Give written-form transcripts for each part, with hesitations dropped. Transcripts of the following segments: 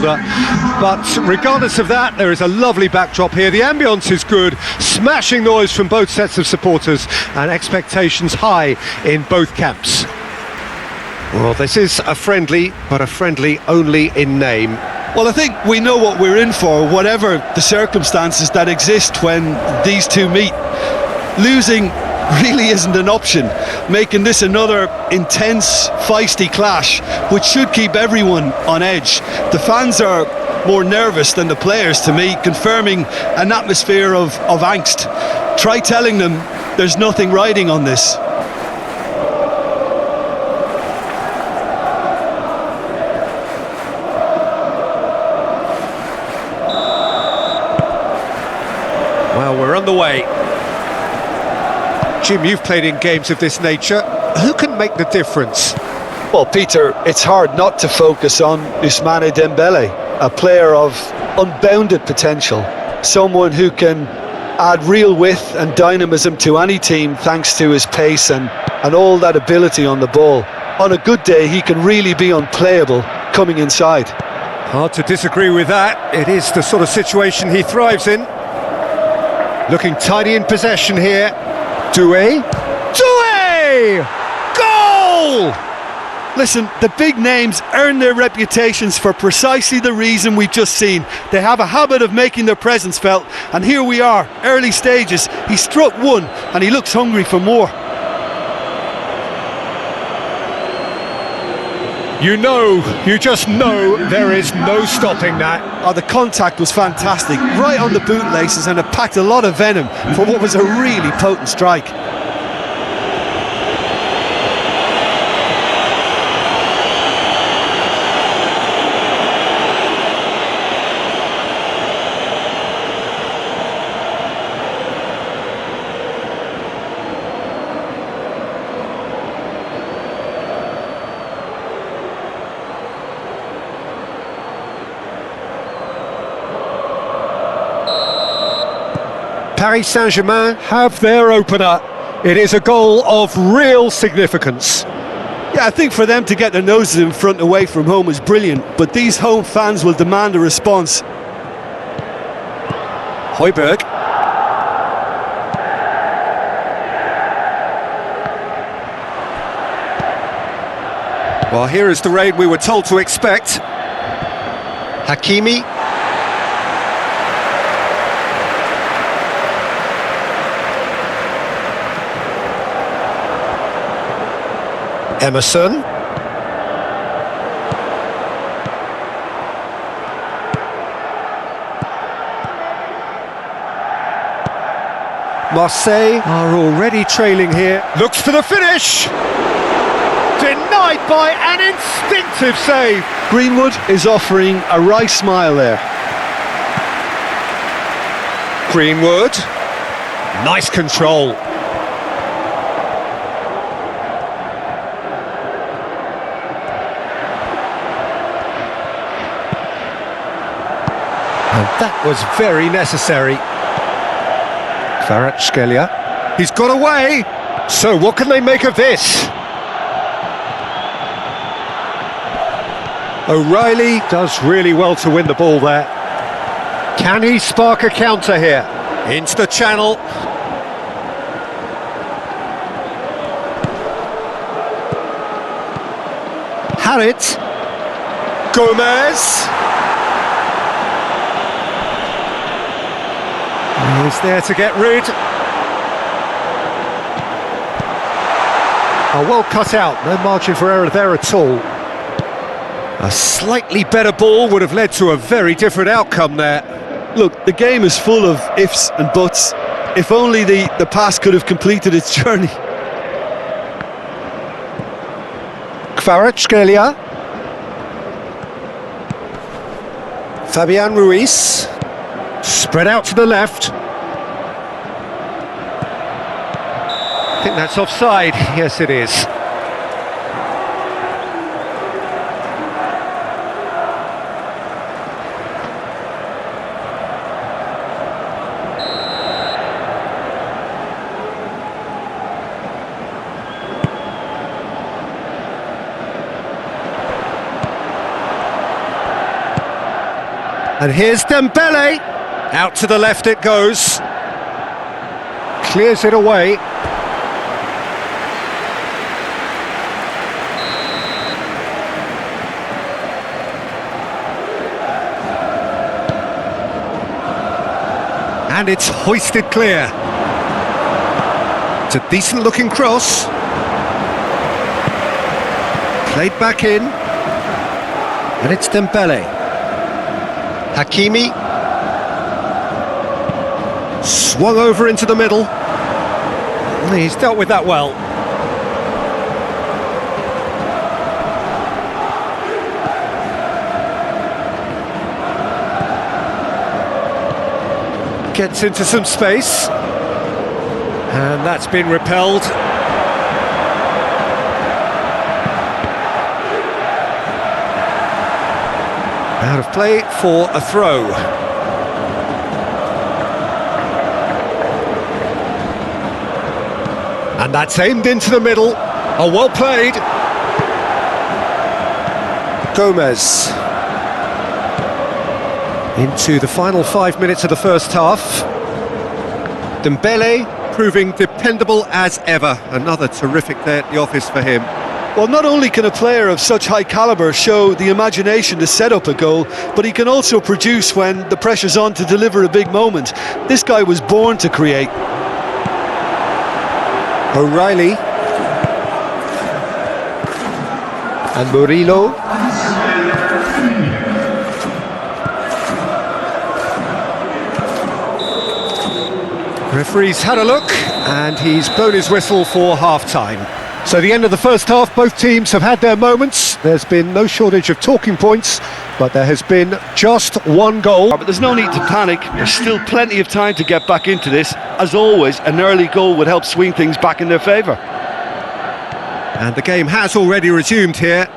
But regardless of that, there is a lovely backdrop here. The ambience is good, smashing noise from both sets of supporters, and expectations high in both camps. Well, this is a friendly, but a friendly only in name. Well, I think we know what we're in for, whatever the circumstances that exist when these two meet. Losing really isn't an option, making this another intense, feisty clash, which should keep everyone on edge. The fans are more nervous than the players, to me, confirming an atmosphere of angst. Try telling them there's nothing riding on this. Well, we're on the way. Jim, you've played in games of this nature. Who can make the difference? Well, Peter, it's hard not to focus on Ousmane Dembele, a player of unbounded potential, someone who can add real width and dynamism to any team thanks to his pace and all that ability on the ball. On a good day, he can really be unplayable coming inside. Hard to disagree with that. It is the sort of situation he thrives in. Looking tidy in possession here. Doué! Goal! Listen, the big names earn their reputations for precisely the reason we've just seen. They have a habit of making their presence felt, and here we are, early stages. He struck one, and he looks hungry for more. You just know there is no stopping that. Oh, the contact was fantastic, right on the bootlaces, and it packed a lot of venom for what was a really potent strike. Paris Saint-Germain have their opener. It is a goal of real significance. Yeah, I think for them to get their noses in front away from home is brilliant, but these home fans will demand a response. Højbjerg. Well, here is the rain we were told to expect. Hakimi. Emerson. Marseille are already trailing here. Looks for the finish. Denied by an instinctive save. Greenwood is offering a wry smile there. Greenwood. Nice control. And that was very necessary. Kvaratskhelia. He's got away. So what can they make of this? O'Reilly does really well to win the ball there. Can he spark a counter here? Into the channel. Harit. Gomez. He's there to get rid. Oh, well cut out, no margin for error there at all. A slightly better ball would have led to a very different outcome there. Look, the game is full of ifs and buts. If only the pass could have completed its journey. Kvaratskhelia. Fabian Ruiz. Spread out to the left. I think that's offside. Yes, it is. And here's Dembele. Out to the left it goes. Clears it away. And it's hoisted clear. It's a decent looking cross. Played back in. And it's Dembele. Hakimi. Swung over into the middle. He's dealt with that well. Gets into some space. And that's been repelled. Out of play for a throw. And that's aimed into the middle. Oh, well played. Gomez. Into the final 5 minutes of the first half. Dembele proving dependable as ever. Another terrific day at the office for him. Well, not only can a player of such high calibre show the imagination to set up a goal, but he can also produce when the pressure's on to deliver a big moment. This guy was born to create. O'Reilly. And Murillo. Referee's had a look and he's blown his whistle for half-time. So the end of the first half, both teams have had their moments. There's been no shortage of talking points, but there has been just one goal. But there's no need to panic. There's still plenty of time to get back into this. As always, an early goal would help swing things back in their favour. And the game has already resumed here.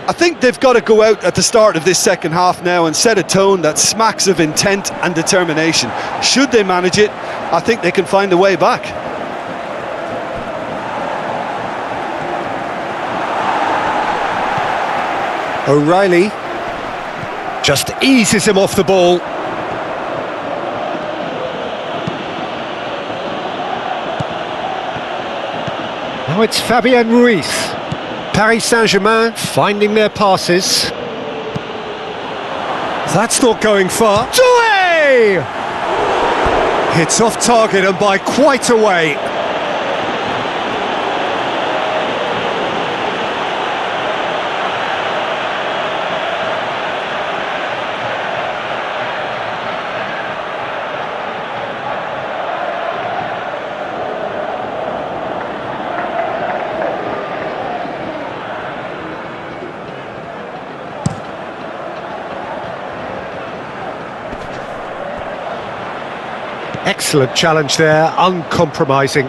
I think they've got to go out at the start of this second half now and set a tone that smacks of intent and determination. Should they manage it, I think they can find a way back. O'Reilly just eases him off the ball. Now it's Fabian Ruiz. Paris Saint-Germain finding their passes. That's not going far. Doué! It's off target and by quite a way. Excellent challenge there, uncompromising.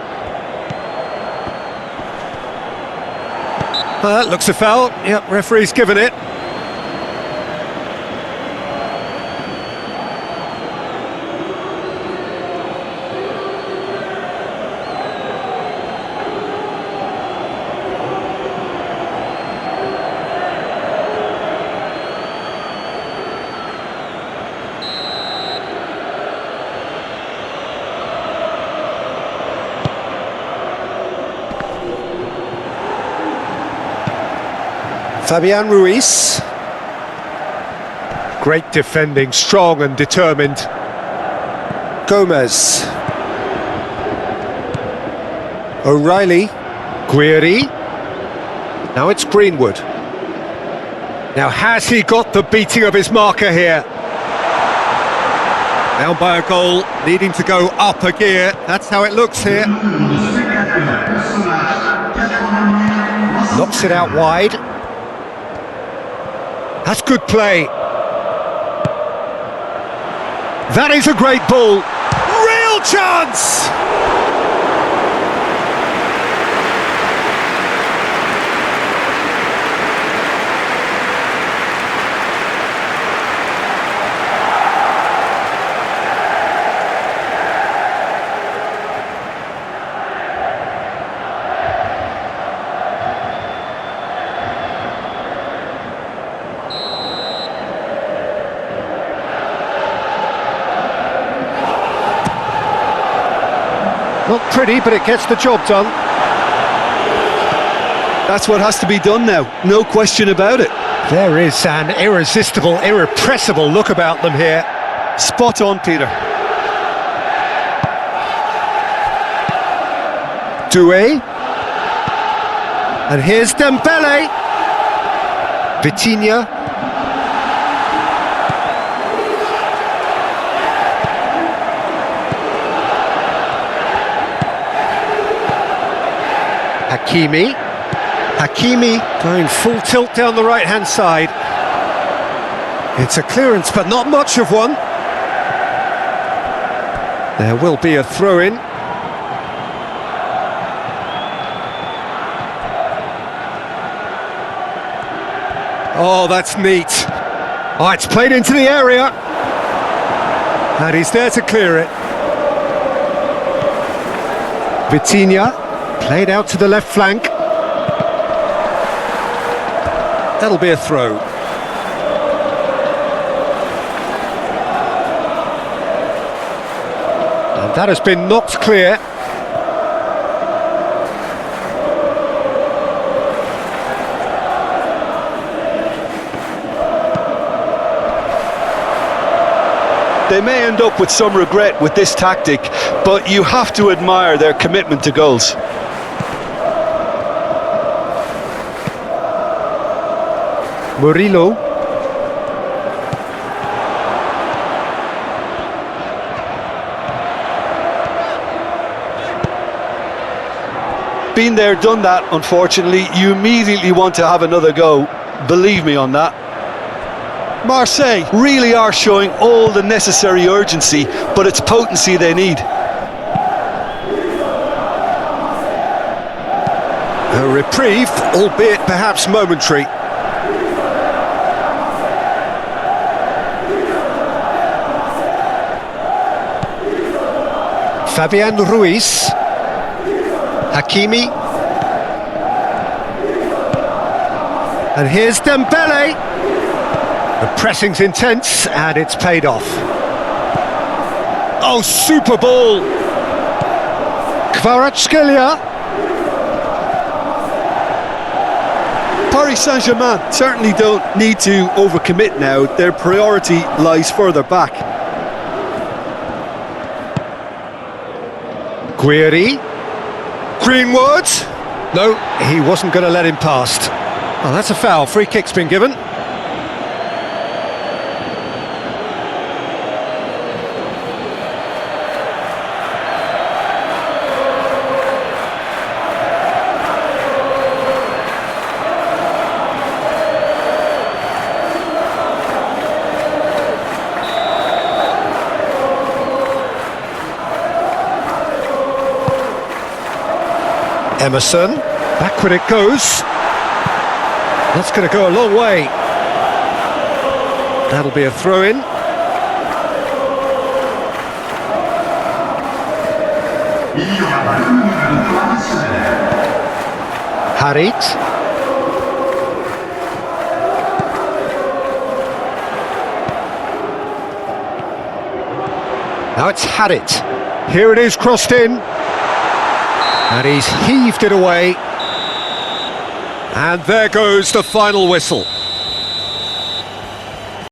That looks a foul. Yep, referee's given it. Fabian Ruiz. Great defending, strong and determined. Gomez. O'Reilly. Guiri. Now it's Greenwood. Now has he got the beating of his marker here? Down by a goal, needing to go up a gear. That's how it looks here. Knocks it out wide. That's good play. That is a great ball. Real chance! Not pretty, but it gets the job done. That's what has to be done now, no question about it. There is an irresistible, irrepressible look about them here. Spot on, Peter. Doué. And here's Dembele. Vitinha. Hakimi going full tilt down the right-hand side. It's a clearance, but not much of one. There will be a throw-in. Oh, that's neat. Oh, it's played into the area. And he's there to clear it. Vitinha played out to the left flank. That'll be a throw. And that has been knocked clear. They may end up with some regret with this tactic, but you have to admire their commitment to goals. Murillo. Been there, done that, unfortunately. You immediately want to have another go. Believe me on that. Marseille really are showing all the necessary urgency, but it's potency they need. A reprieve, albeit perhaps momentary. Fabian Ruiz. Hakimi. And here's Dembele. The pressing's intense and it's paid off. Oh, super ball. Kvaratskhelia. Paris Saint-Germain certainly don't need to overcommit now. Their priority lies further back. Guiri. Greenwood. No, he wasn't going to let him past. Oh, that's a foul. Free kick's been given. Emerson, backward it goes. That's going to go a long way. That'll be a throw-in. Harit. Now it's Harit. Here it is, crossed in. And he's heaved it away. And there goes the final whistle.